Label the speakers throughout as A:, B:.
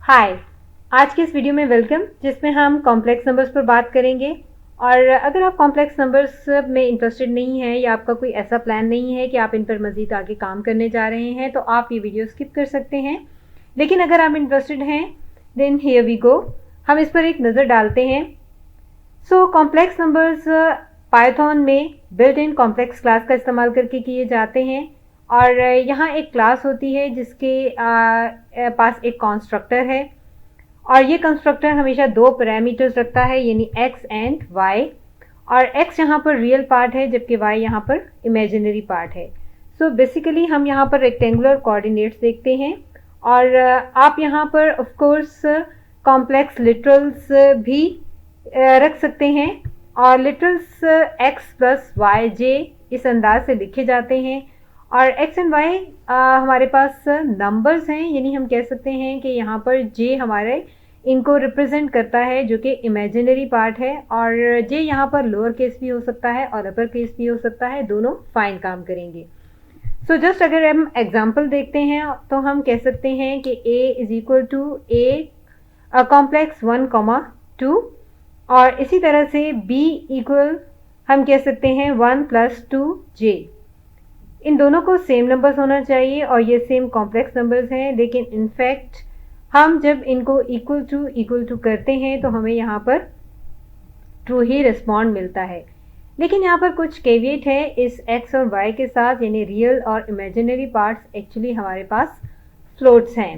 A: हाय। आज के इस वीडियो में वेलकम, जिसमें हम कॉम्प्लेक्स नंबर्स पर बात करेंगे। और अगर आप कॉम्प्लेक्स नंबर्स में इंटरेस्टेड नहीं हैं या आपका कोई ऐसा प्लान नहीं है कि आप इन पर मज़ीद आगे काम करने जा रहे हैं तो आप ये वीडियो स्किप कर सकते हैं। लेकिन अगर आप इंटरेस्टेड हैं देन हियर वी गो, हम इस पर एक नज़र डालते हैं। सो कॉम्प्लेक्स नंबर्स पाइथन में बिल्ट इन कॉम्प्लेक्स क्लास का इस्तेमाल करके किए जाते हैं। और यहाँ एक क्लास होती है जिसके पास एक कंस्ट्रक्टर है, और ये कंस्ट्रक्टर हमेशा दो पैरामीटर्स रखता है, यानी x एंड y। और x यहाँ पर रियल पार्ट है जबकि y यहाँ पर इमेजिनरी पार्ट है। सो बेसिकली हम यहाँ पर रेक्टेंगुलर कोऑर्डिनेट्स देखते हैं। और आप यहाँ पर ऑफ कोर्स कॉम्प्लेक्स लिटरल्स भी रख सकते हैं, और लिटरल्स x प्लस वाई जे इस अंदाज से लिखे जाते हैं। और x एंड y हमारे पास नंबर्स हैं, यानी हम कह सकते हैं कि यहाँ पर j हमारे इनको रिप्रेजेंट करता है जो कि इमेजिनरी पार्ट है, और j यहाँ पर लोअर केस भी हो सकता है और अपर केस भी हो सकता है, दोनों फाइन काम करेंगे। सो जस्ट अगर हम एग्जांपल देखते हैं तो हम कह सकते हैं कि a is equal to a complex 1,2, और इसी तरह से b इक्वल हम कह सकते हैं 1 प्लस 2j। इन दोनों को सेम नंबर्स होना चाहिए और ये सेम कॉम्प्लेक्स नंबर्स हैं, लेकिन इनफैक्ट हम जब इनको इक्वल टू करते हैं तो हमें यहाँ पर ट्रू ही रिस्पॉन्ड मिलता है। लेकिन यहाँ पर कुछ कैविएट है इस x और y के साथ, यानी रियल और इमेजिनरी पार्ट्स एक्चुअली हमारे पास फ्लोट्स हैं।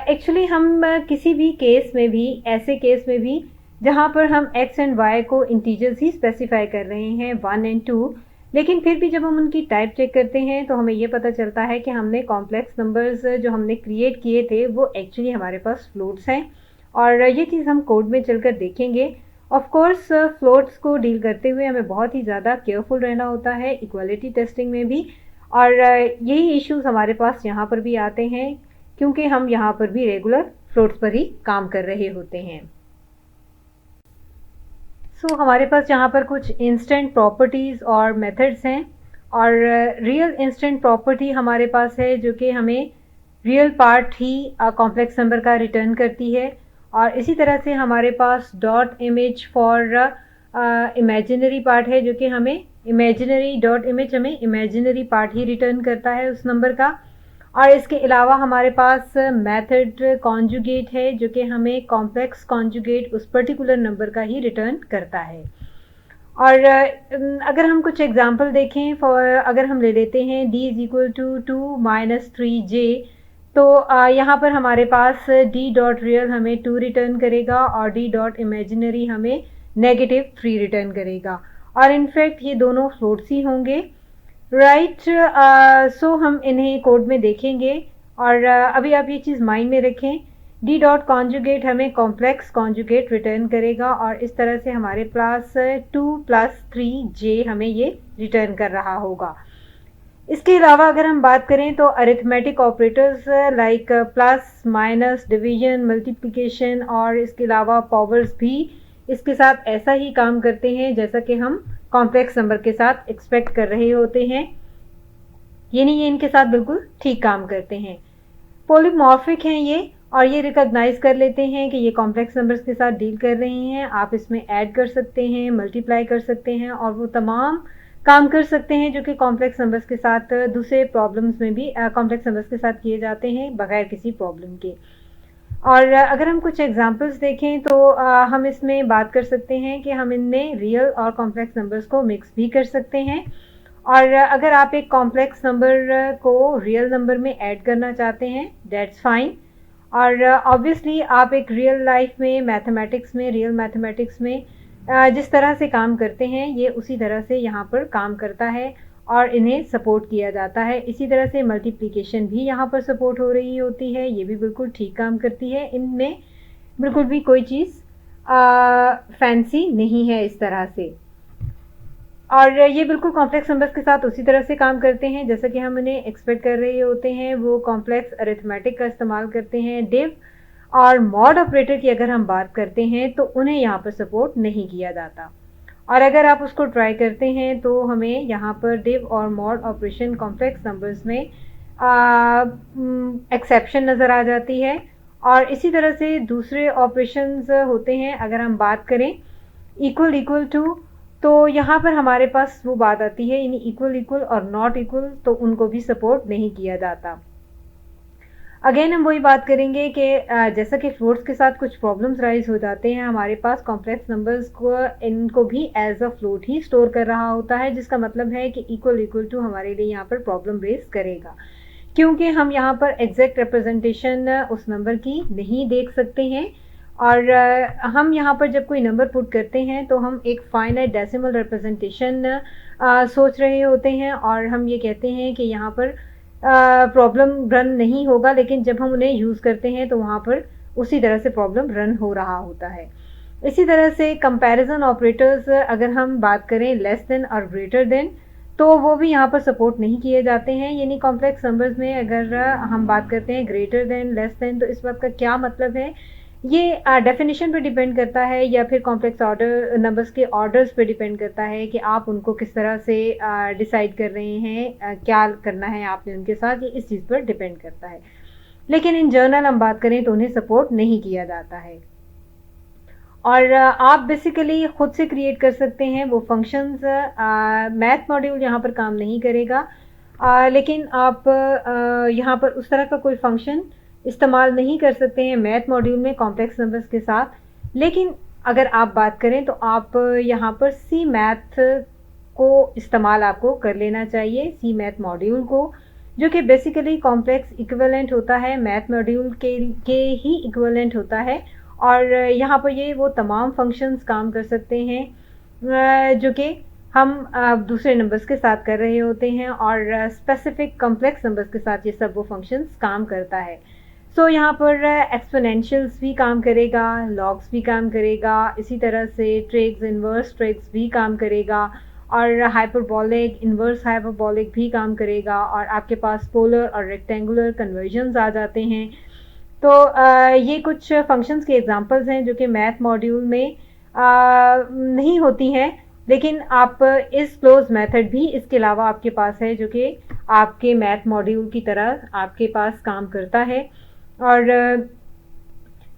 A: एक्चुअली हम किसी भी केस में भी, ऐसे केस में भी जहाँ पर हम x एंड y को इंटीजर्स ही स्पेसिफाई कर रहे हैं 1 एंड 2, लेकिन फिर भी जब हम उनकी टाइप चेक करते हैं तो हमें ये पता चलता है कि हमने कॉम्प्लेक्स नंबर्स जो हमने क्रिएट किए थे वो एक्चुअली हमारे पास फ्लोट्स हैं। और ये चीज़ हम कोड में चलकर देखेंगे। ऑफ कोर्स फ्लोट्स को डील करते हुए हमें बहुत ही ज़्यादा केयरफुल रहना होता है, इक्वालिटी टेस्टिंग में भी। और यही इश्यूज हमारे पास यहाँ पर भी आते हैं, क्योंकि हम यहाँ पर भी रेगुलर फ्लोट्स पर ही काम कर रहे होते हैं। सो हमारे पास यहाँ पर कुछ इंस्टेंट प्रॉपर्टीज़ और मेथड्स हैं। और रियल इंस्टेंट प्रॉपर्टी हमारे पास है जो कि हमें रियल पार्ट ही कॉम्प्लेक्स नंबर का रिटर्न करती है। और इसी तरह से हमारे पास dot image for imaginary part है जो कि हमें इमेजिनरी डॉट इमेज हमें इमेजिनरी पार्ट ही रिटर्न करता है उस नंबर का। और इसके अलावा हमारे पास मेथड कॉन्जुगेट है जो कि हमें कॉम्प्लेक्स कॉन्जुगेट उस पर्टिकुलर नंबर का ही रिटर्न करता है। और अगर हम कुछ एग्जांपल देखें, अगर हम ले लेते हैं d is equal to 2 minus 3j, तो यहाँ पर हमारे पास d डॉट रियल हमें 2 रिटर्न करेगा और d डॉट इमेजिनरी हमें -3 रिटर्न करेगा। और इनफैक्ट ये दोनों फ्लोट्स ही होंगे, राइट। सो हम इन्हें कोड में देखेंगे। और अभी आप ये चीज़ माइंड में रखें, डी डॉट कॉन्जुगेट हमें कॉम्प्लेक्स कॉन्जुगेट रिटर्न करेगा, और इस तरह से हमारे पास 2 प्लस 3j हमें ये रिटर्न कर रहा होगा। इसके अलावा अगर हम बात करें तो arithmetic operators like plus minus division multiplication और इसके अलावा पावर्स भी इसके साथ ऐसा ही काम करते हैं जैसा कि हम कॉम्प्लेक्स नंबर के साथ एक्सपेक्ट कर रहे होते हैं, यानी ये इनके साथ बिल्कुल ठीक काम करते हैं। पॉलीमॉर्फिक हैं ये, और ये रिकॉग्नाइज कर लेते हैं कि ये कॉम्प्लेक्स नंबर्स के साथ डील कर रहे हैं। आप इसमें ऐड कर सकते हैं, मल्टीप्लाई कर सकते हैं, और वो तमाम काम कर सकते हैं जो कि कॉम्प्लेक्स नंबर्स के साथ दूसरे प्रॉब्लम्स में भी कॉम्प्लेक्स नंबर्स के साथ किए जाते हैं बगैर किसी प्रॉब्लम के। और अगर हम कुछ एग्जांपल्स देखें तो हम इसमें बात कर सकते हैं कि हम इनमें रियल और कॉम्प्लेक्स नंबर्स को मिक्स भी कर सकते हैं। और अगर आप एक कॉम्प्लेक्स नंबर को रियल नंबर में ऐड करना चाहते हैं दैट्स फाइन। और ऑब्वियसली आप एक रियल लाइफ में मैथमेटिक्स में, रियल मैथमेटिक्स में जिस तरह से काम करते हैं ये उसी तरह से यहाँ पर काम करता है और इन्हें सपोर्ट किया जाता है। इसी तरह से मल्टीप्लिकेशन भी यहाँ पर सपोर्ट हो रही होती है, ये भी बिल्कुल ठीक काम करती है। इनमें बिल्कुल भी कोई चीज़ फैंसी नहीं है इस तरह से। और ये बिल्कुल कॉम्प्लेक्स नंबर्स के साथ उसी तरह से काम करते हैं जैसा कि हम इन्हें एक्सपेक्ट कर रहे होते हैं। वो कॉम्प्लेक्स अरिथमेटिक का इस्तेमाल करते हैं। डिव और मॉड ऑपरेटर की अगर हम बात करते हैं तो उन्हें यहाँ पर सपोर्ट नहीं किया जाता, और अगर आप उसको ट्राई करते हैं तो हमें यहाँ पर डिव और मॉड ऑपरेशन कॉम्प्लेक्स नंबर्स में एक्सेप्शन नज़र आ जाती है। और इसी तरह से दूसरे ऑपरेशंस होते हैं। अगर हम बात करें इक्वल इक्वल टू, तो यहाँ पर हमारे पास वो बात आती है, यानी इक्वल इक्वल और नॉट इक्वल, तो उनको भी सपोर्ट नहीं किया जाता। अगेन हम वही बात करेंगे कि जैसा कि फ्लोट्स के साथ कुछ प्रॉब्लम्स राइज हो जाते हैं, हमारे पास कॉम्प्लेक्स नंबर्स को इनको भी एज अ फ्लोट ही स्टोर कर रहा होता है, जिसका मतलब है कि इक्वल इक्वल टू हमारे लिए यहाँ पर प्रॉब्लम रेज करेगा, क्योंकि हम यहाँ पर एग्जैक्ट रिप्रेजेंटेशन उस नंबर की नहीं देख सकते हैं। और हम यहाँ पर जब कोई नंबर पुट करते हैं तो हम एक फाइनाइट डेसिमल रिप्रेजेंटेशन सोच रहे होते हैं, और हम ये कहते हैं कि यहाँ पर प्रॉब्लम रन नहीं होगा, लेकिन जब हम उन्हें यूज़ करते हैं तो वहाँ पर उसी तरह से प्रॉब्लम रन हो रहा होता है। इसी तरह से कंपैरिजन ऑपरेटर्स अगर हम बात करें लेस देन और ग्रेटर देन, तो वो भी यहाँ पर सपोर्ट नहीं किए जाते हैं। यानी कॉम्प्लेक्स नंबर्स में अगर हम बात करते हैं ग्रेटर देन लेस देन, तो इस बात का क्या मतलब है, ये डेफिनेशन पे डिपेंड करता है या फिर कॉम्प्लेक्स ऑर्डर नंबर्स के ऑर्डर्स पे डिपेंड करता है कि आप उनको किस तरह से डिसाइड कर रहे हैं, क्या करना है आपने उनके साथ, ये इस चीज़ पर डिपेंड करता है। लेकिन इन जनरल हम बात करें तो उन्हें सपोर्ट नहीं किया जाता है। और आप बेसिकली खुद से क्रिएट कर सकते हैं वो फंक्शंस। मैथ मॉड्यूल यहाँ पर काम नहीं करेगा, लेकिन आप यहाँ पर उस तरह का कोई फंक्शन इस्तेमाल नहीं कर सकते हैं मैथ मॉड्यूल में कॉम्प्लेक्स नंबर्स के साथ। लेकिन अगर आप बात करें तो आप यहाँ पर सी मैथ को इस्तेमाल आपको कर लेना चाहिए, सी मैथ मॉड्यूल को, जो कि बेसिकली कॉम्प्लेक्स इक्विवेलेंट होता है, मैथ मॉड्यूल के ही इक्विवेलेंट होता है। और यहाँ पर ये वो तमाम फंक्शंस काम कर सकते हैं जो कि हम दूसरे नंबर्स के साथ कर रहे होते हैं, और स्पेसिफिक कॉम्प्लेक्स नंबर्स के साथ ये सब वो फंक्शंस काम करता है। सो यहाँ पर एक्सपोनेंशियल्स भी काम करेगा, लॉग्स भी काम करेगा, इसी तरह से ट्रिग्स, इन्वर्स ट्रिग्स भी काम करेगा, और हाइपरबोलिक, इन्वर्स हाइपरबोलिक भी काम करेगा, और आपके पास पोलर और रेक्टेंगुलर कन्वर्जन्स आ जाते हैं। तो ये कुछ फंक्शंस के एग्जांपल्स हैं जो कि मैथ मॉड्यूल में नहीं होती हैं, लेकिन आप इस क्लोज मेथड भी इसके अलावा आपके पास है जो कि आपके मैथ मॉड्यूल की तरह आपके पास काम करता है, और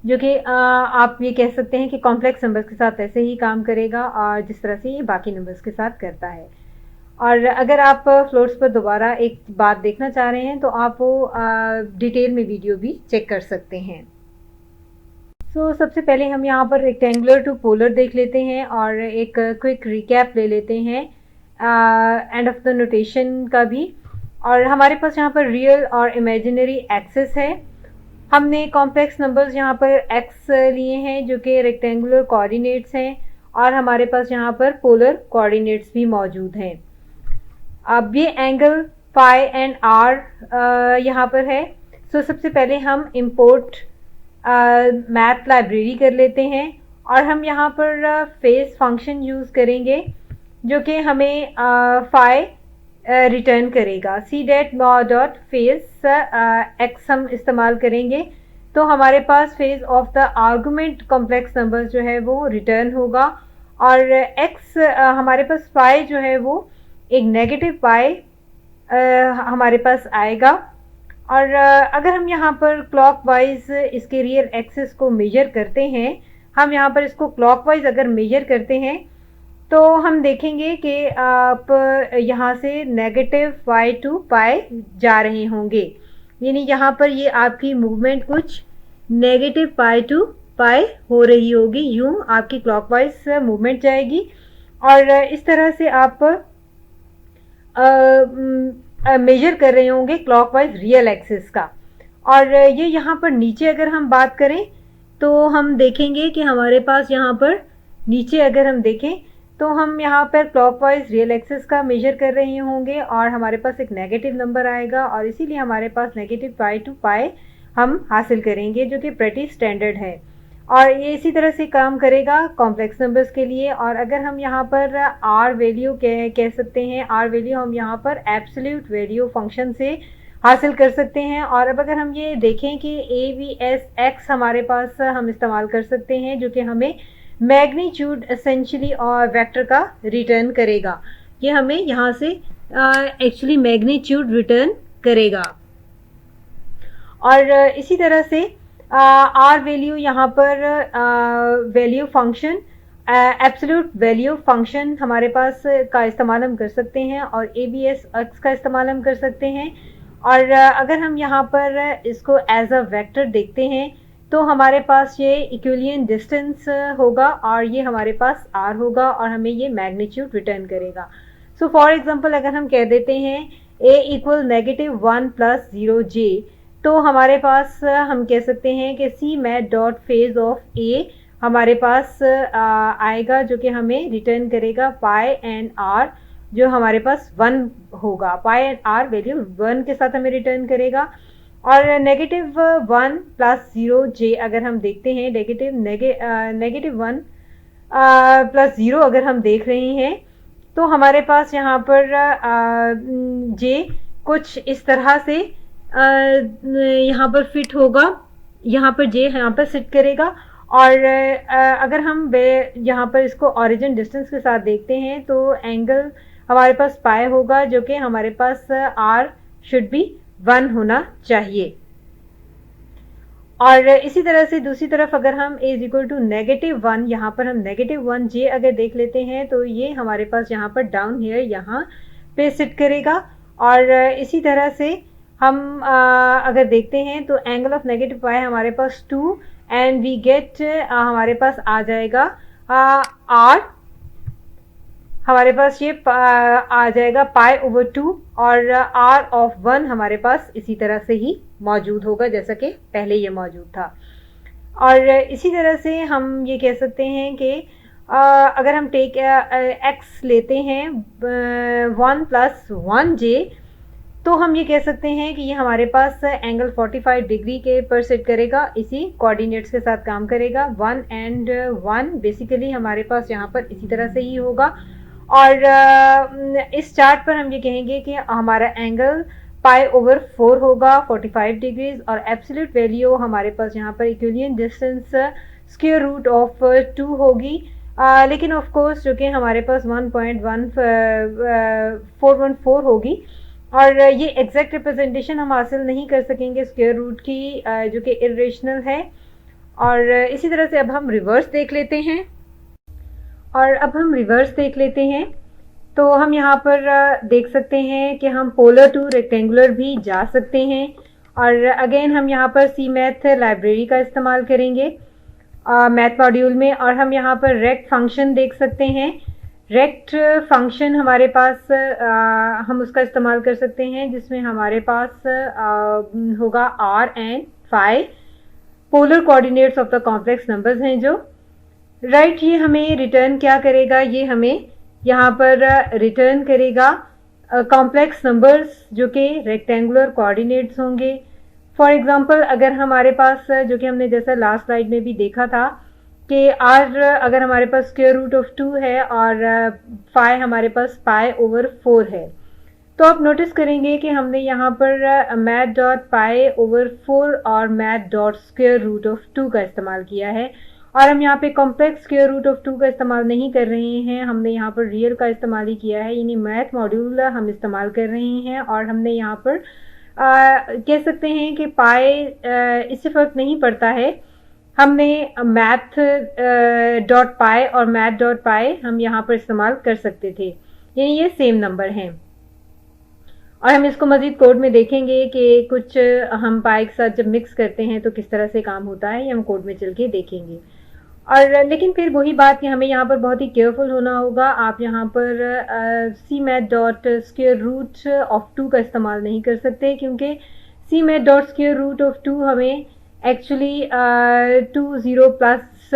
A: जो कि आप ये कह सकते हैं कि कॉम्प्लेक्स नंबर्स के साथ ऐसे ही काम करेगा और जिस तरह से ये बाकी नंबर्स के साथ करता है। और अगर आप फ्लोट्स पर दोबारा एक बात देखना चाह रहे हैं तो आप वो डिटेल में वीडियो भी चेक कर सकते हैं। सो सबसे पहले हम यहाँ पर रेक्टेंगुलर टू पोलर देख लेते हैं और एक क्विक रिकैप ले लेते हैं एंड ऑफ द नोटेशन का भी। और हमारे पास यहाँ पर रियल और इमेजिनरी एक्सेस है। हमने कॉम्प्लेक्स नंबर्स यहाँ पर एक्स लिए हैं जो कि रेक्टेंगुलर कोऑर्डिनेट्स हैं, और हमारे पास यहाँ पर पोलर कोऑर्डिनेट्स भी मौजूद हैं। अब ये एंगल फाई एंड आर यहाँ पर है। सो सबसे पहले हम इंपोर्ट मैथ लाइब्रेरी कर लेते हैं, और हम यहाँ पर फेस फंक्शन यूज़ करेंगे जो कि हमें फाई रिटर्न करेगा। C date dot phase x हम इस्तेमाल करेंगे तो हमारे पास phase of the argument complex number जो है वो रिटर्न होगा, और एक्स हमारे पास पाई जो है वो एक नेगेटिव पाई हमारे पास आएगा। और अगर हम यहाँ पर क्लॉकवाइज इसके रियल एक्सिस को मेजर करते हैं, हम यहाँ पर इसको क्लॉकवाइज अगर मेजर करते हैं तो हम देखेंगे कि आप यहाँ से नेगेटिव पाई टू पाई जा रहे होंगे, यानी यहाँ पर ये आपकी मूवमेंट कुछ नेगेटिव पाई टू पाई हो रही होगी, यूं आपकी क्लॉकवाइज मूवमेंट जाएगी। और इस तरह से आप मेजर कर रहे होंगे क्लॉकवाइज रियल एक्सिस का। और ये यहाँ पर नीचे अगर हम बात करें तो हम देखेंगे कि हमारे पास यहाँ पर नीचे अगर हम देखें तो हम यहाँ पर क्लॉकवाइज रियल एक्सिस का मेजर कर रहे होंगे, और हमारे पास एक नेगेटिव नंबर आएगा, और इसीलिए हमारे पास नेगेटिव पाई टू पाई हम हासिल करेंगे जो कि प्रेटी स्टैंडर्ड है। और ये इसी तरह से काम करेगा कॉम्प्लेक्स नंबर्स के लिए। और अगर हम यहाँ पर आर वैल्यू कह सकते हैं, आर वैल्यू हम यहाँ पर एब्सोल्यूट वैल्यू फंक्शन से हासिल कर सकते हैं। और अब अगर हम ये देखें कि AVS हमारे पास हम इस्तेमाल कर सकते हैं जो कि हमें मैग्नीट्यूड एसेंशियली और वेक्टर का रिटर्न करेगा। ये हमें यहाँ से एक्चुअली मैग्नीट्यूड रिटर्न करेगा। और इसी तरह से आर वैल्यू यहाँ पर value function absolute value function हमारे पास का इस्तेमाल हम कर सकते हैं और ABS एक्स का इस्तेमाल हम कर सकते हैं। और अगर हम यहाँ पर इसको एज अ वेक्टर देखते हैं तो हमारे पास ये इक्विलियन डिस्टेंस होगा और ये हमारे पास r होगा और हमें ये मैग्नीट्यूड रिटर्न करेगा। सो फॉर एग्जांपल अगर हम कह देते हैं a इक्वल -1 + 0j, तो हमारे पास हम कह सकते हैं कि सी मैट डॉट फेज ऑफ ए हमारे पास आएगा जो कि हमें रिटर्न करेगा पाई एंड आर, जो हमारे पास 1 होगा। पाई एंड आर वैल्यू 1 के साथ हमें रिटर्न करेगा। और -1 + 0j अगर हम देखते हैं, -1 + 0 अगर हम देख रहे हैं तो हमारे पास यहाँ पर j कुछ इस तरह से यहाँ पर फिट होगा, यहाँ पर j यहाँ पर सिट करेगा। और अगर हम यहाँ पर इसको ओरिजिन डिस्टेंस के साथ देखते हैं तो एंगल हमारे पास पाई होगा जो कि हमारे पास r शुड बी 1 होना चाहिए। और इसी तरह से दूसरी तरफ अगर हम a इक्वल टू -1, यहाँ पर हम -1j अगर देख लेते हैं तो ये हमारे पास यहाँ पर डाउन हियर यहाँ पे सिट करेगा। और इसी तरह से हम अगर देखते हैं तो एंगल ऑफ नेगेटिव पाई हमारे पास 2 एंड वी गेट हमारे पास आ जाएगा r, हमारे पास ये आ जाएगा π/2 और r ऑफ 1 हमारे पास इसी तरह से ही मौजूद होगा जैसा कि पहले ये मौजूद था। और इसी तरह से हम ये कह सकते हैं कि अगर हम टेक x लेते हैं 1 + 1j, तो हम ये कह सकते हैं कि ये हमारे पास एंगल 45 डिग्री के पर सेट करेगा, इसी कोऑर्डिनेट्स के साथ काम करेगा। 1 एंड 1 बेसिकली हमारे पास यहाँ पर इसी तरह से ही होगा। और इस चार्ट पर हम ये कहेंगे कि हमारा एंगल π/4 होगा 45 डिग्रीज और एब्सोल्यूट वैल्यू हमारे पास यहाँ पर इक्विलियन डिस्टेंस स्क्वायर रूट ऑफ 2 होगी। लेकिन ऑफ कोर्स जो कि हमारे पास 1.1414 होगी और ये एग्जैक्ट रिप्रेजेंटेशन हम हासिल नहीं कर सकेंगे स्क्वायर रूट की, जो कि इरेशनल है। और इसी तरह से अब हम रिवर्स देख लेते हैं। तो हम यहाँ पर देख सकते हैं कि हम पोलर टू रेक्टेंगुलर भी जा सकते हैं। और अगेन हम यहाँ पर सी मैथ लाइब्रेरी का इस्तेमाल करेंगे मैथ मॉड्यूल में, और हम यहाँ पर रेक्ट फंक्शन देख सकते हैं। रेक्ट फंक्शन हमारे पास हम उसका इस्तेमाल कर सकते हैं जिसमें हमारे पास होगा r and phi, polar coordinates of the complex numbers हैं जो राइट। ये हमें रिटर्न क्या करेगा, ये हमें यहाँ पर रिटर्न करेगा कॉम्प्लेक्स नंबर्स जो कि रेक्टेंगुलर कोऑर्डिनेट्स होंगे। फॉर एग्जांपल अगर हमारे पास जो कि हमने जैसा लास्ट स्लाइड में भी देखा था कि r अगर हमारे पास स्क्वायर रूट ऑफ 2 है और phi हमारे पास π/4 है, तो आप नोटिस करेंगे कि हमने यहाँ पर मैथ डॉट π/4 और math dot square root of 2 का इस्तेमाल किया है। और हम यहाँ पे कॉम्प्लेक्स स्क्वायर रूट ऑफ 2 का इस्तेमाल नहीं कर रहे हैं, हमने यहाँ पर रियल का इस्तेमाल ही किया है, यानी मैथ मॉड्यूल हम इस्तेमाल कर रहे हैं। और हमने यहाँ पर कह सकते हैं कि पाई इससे फ़र्क नहीं पड़ता है, हमने मैथ डॉट पाई और मैथ डॉट पाई हम यहाँ पर इस्तेमाल कर सकते थे, यानी ये सेम नंबर हैं। और हम इसको मज़ीद कोड में देखेंगे कि कुछ हम पाई के साथ जब मिक्स करते हैं तो किस तरह से काम होता है, ये हम कोड में चल के देखेंगे। और लेकिन फिर वही बात कि हमें यहाँ पर बहुत ही केयरफुल होना होगा। आप यहाँ पर c math dot square root of 2 का इस्तेमाल नहीं कर सकते, क्योंकि c math dot square root of 2 हमें एक्चुअली 20 प्लस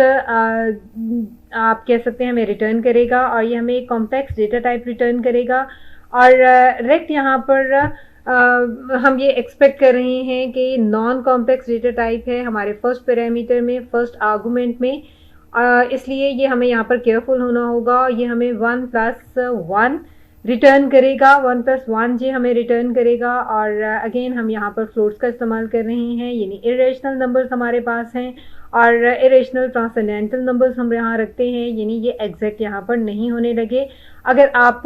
A: आप कह सकते हैं हमें रिटर्न करेगा, और ये हमें कॉम्प्लेक्स डेटा टाइप रिटर्न करेगा। और रेक्ट यहाँ पर हम ये एक्सपेक्ट कर रहे हैं कि नॉन कॉम्प्लेक्स डेटा टाइप है हमारे फर्स्ट पैरामीटर में, फर्स्ट आर्गूमेंट में, इसलिए ये हमें यहाँ पर केयरफुल होना होगा। ये हमें 1 + 1 रिटर्न करेगा, 1 + 1j हमें रिटर्न करेगा। और अगेन हम यहाँ पर फ्लोट्स का इस्तेमाल कर रहे हैं, यानी इरेशनल नंबर्स हमारे पास हैं और इरेशनल ट्रांसेंडेंटल नंबर्स हम यहाँ रखते हैं, यानी ये एग्जैक्ट यहाँ पर नहीं होने लगे। अगर आप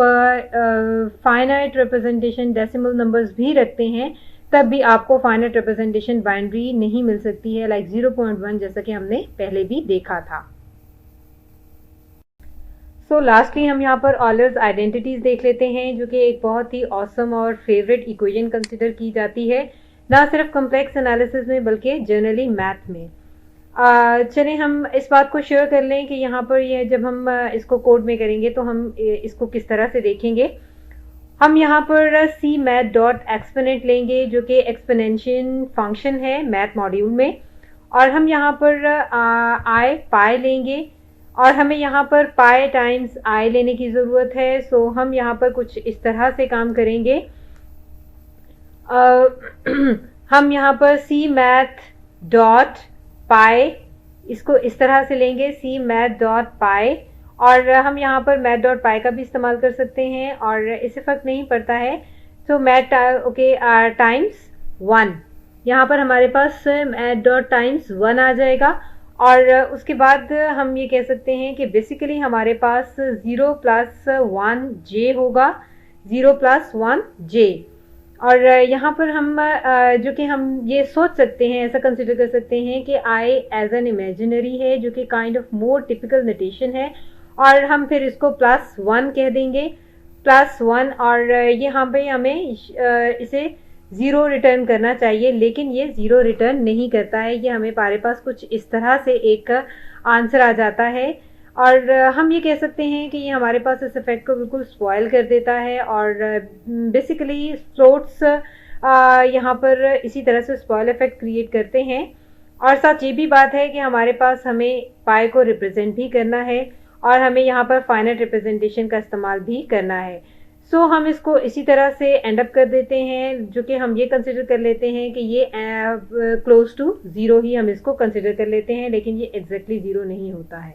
A: फाइनाइट रिप्रेजेंटेशन डेसिमल नंबर्स भी रखते हैं तब भी आपको फाइनाइट रिप्रेजेंटेशन बाइनरी नहीं मिल सकती है, लाइक 0.1 जैसा कि हमने पहले भी देखा था। सो लास्टली हम यहाँ पर ऑयलर्स आइडेंटिटीज देख लेते हैं, जो कि एक बहुत ही ऑसम और फेवरेट इक्वेशन कंसिडर की जाती है, ना सिर्फ कॉम्प्लेक्स एनालिसिस में बल्कि जनरली मैथ में। चलिए हम इस बात को शेयर कर लें कि यहाँ पर ये जब हम इसको कोड में करेंगे तो हम इसको किस तरह से देखेंगे। हम यहाँ पर सी मैथ डॉट एक्सपोनेंट लेंगे, जो कि एक्सपोनेंशियल फंक्शन है मैथ मॉड्यूल में, और हम यहाँ पर आई पाई लेंगे, और हमें यहाँ पर पाई टाइम्स आई लेने की ज़रूरत है। सो हम यहाँ पर कुछ इस तरह से काम करेंगे। हम यहाँ पर सी मैथ डॉट पाई, इसको इस तरह से लेंगे, सी मैथ डॉट पाई, और हम यहाँ पर मैथ डॉट पाई का भी इस्तेमाल कर सकते हैं और इससे फ़र्क नहीं पड़ता है। तो मैथ ओके टाइम्स 1, यहाँ पर हमारे पास मैथ डॉट टाइम्स 1 आ जाएगा। और उसके बाद हम ये कह सकते हैं कि बेसिकली हमारे पास 0 + 1 जे होगा, 0 + 1 जे। और यहाँ पर हम जो कि हम ये सोच सकते हैं, ऐसा कंसिडर कर सकते हैं कि आई एज एन इमेजिनरी है, जो कि kind of more typical notation है, और हम फिर इसको +1 कह देंगे, +1, और यहाँ पे हमें इसे 0 रिटर्न करना चाहिए, लेकिन ये 0 रिटर्न नहीं करता है। ये हमारे पास कुछ इस तरह से एक आंसर आ जाता है, और हम ये कह सकते हैं कि ये हमारे पास इस इफेक्ट को बिल्कुल स्पॉइल कर देता है। और बेसिकली फ्लोट्स यहाँ पर इसी तरह से स्पॉइल इफेक्ट क्रिएट करते हैं। और साथ ये भी बात है कि हमारे पास हमें पाई को रिप्रेजेंट भी करना है, और हमें यहाँ पर फाइनाइट रिप्रेजेंटेशन का इस्तेमाल भी करना है। सो हम इसको इसी तरह से एंड अप कर देते हैं, जो कि हम ये कंसिडर कर लेते हैं कि ये क्लोज टू 0 ही हम इसको कंसिडर कर लेते हैं, लेकिन ये एग्जैक्टली 0 नहीं होता है।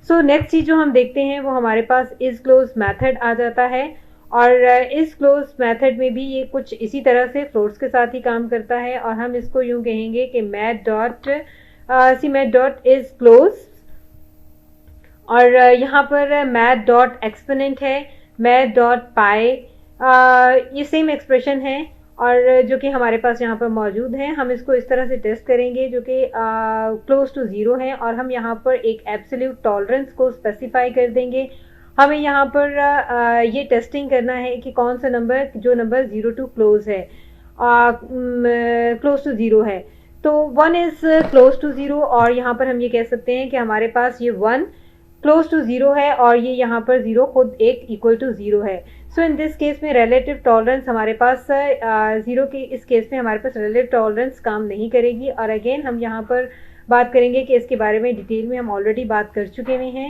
A: सो नेक्स्ट चीज़ जो हम देखते हैं वो हमारे पास इज क्लोज मेथड आ जाता है, और इज क्लोज मेथड में भी ये कुछ इसी तरह से फ्लोट्स के साथ ही काम करता है, और हम इसको यूँ कहेंगे कि मैथ डॉट इज क्लोज, और यहाँ पर मैथ डॉट एक्सपोनेंट है, मैथ डॉट पाई, ये सेम एक्सप्रेशन है और जो कि हमारे पास यहाँ पर मौजूद है। हम इसको इस तरह से टेस्ट करेंगे जो कि क्लोज टू 0 है, और हम यहाँ पर एक एब्सोल्यूट टॉलरेंस को स्पेसिफाई कर देंगे। हमें यहाँ पर ये टेस्टिंग करना है कि कौन सा नंबर, जो नंबर 0 टू क्लोज है, क्लोज टू 0 है, तो 1 इज़ क्लोज टू 0, और यहाँ पर हम ये कह सकते हैं कि हमारे पास ये 1 क्लोज टू 0 है, और ये यहाँ पर 0 खुद एक इक्वल टू 0 है। सो इन दिस केस में रिलेटिव टॉलरेंस हमारे पास 0 की इस केस में हमारे पास रिलेटिव टॉलरेंस काम नहीं करेगी। और अगेन हम यहाँ पर बात करेंगे कि इसके बारे में डिटेल में हम ऑलरेडी बात कर चुके हुए हैं।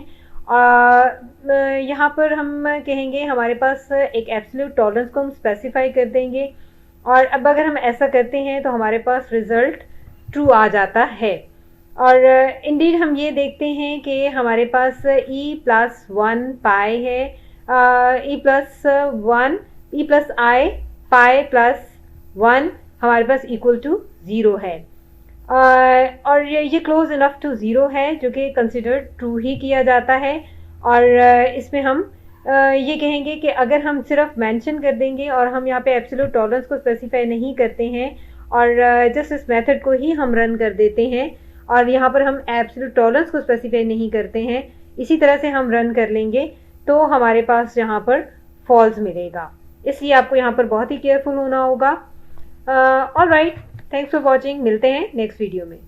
A: यहाँ पर हम कहेंगे हमारे पास एक एब्सोल्यूट टॉलरेंस को हम स्पेसिफाई कर देंगे, और अब अगर हम ऐसा करते हैं तो हमारे पास रिजल्ट ट्रू आ जाता है। और इंडीड हम ये देखते हैं कि हमारे पास e+1 पाई है, e+i पाई +1 हमारे पास इक्वल टू 0 है, और ये क्लोज इनफ टू 0 है, जो कि कंसिडर ट्रू ही किया जाता है। और इसमें हम ये कहेंगे कि अगर हम सिर्फ मेंशन कर देंगे और हम यहाँ पे एब्सोल्यूट टॉलरेंस को स्पेसिफाई नहीं करते हैं और जस्ट इस मेथड को ही हम रन कर देते हैं, और यहाँ पर हम एब्सोल्यूट टॉलरेंस को स्पेसिफाई नहीं करते हैं, इसी तरह से हम रन कर लेंगे, तो हमारे पास यहाँ पर फॉल्स मिलेगा। इसलिए आपको यहाँ पर बहुत ही केयरफुल होना होगा। ऑलराइट, थैंक्स फॉर वॉचिंग, मिलते हैं नेक्स्ट वीडियो में।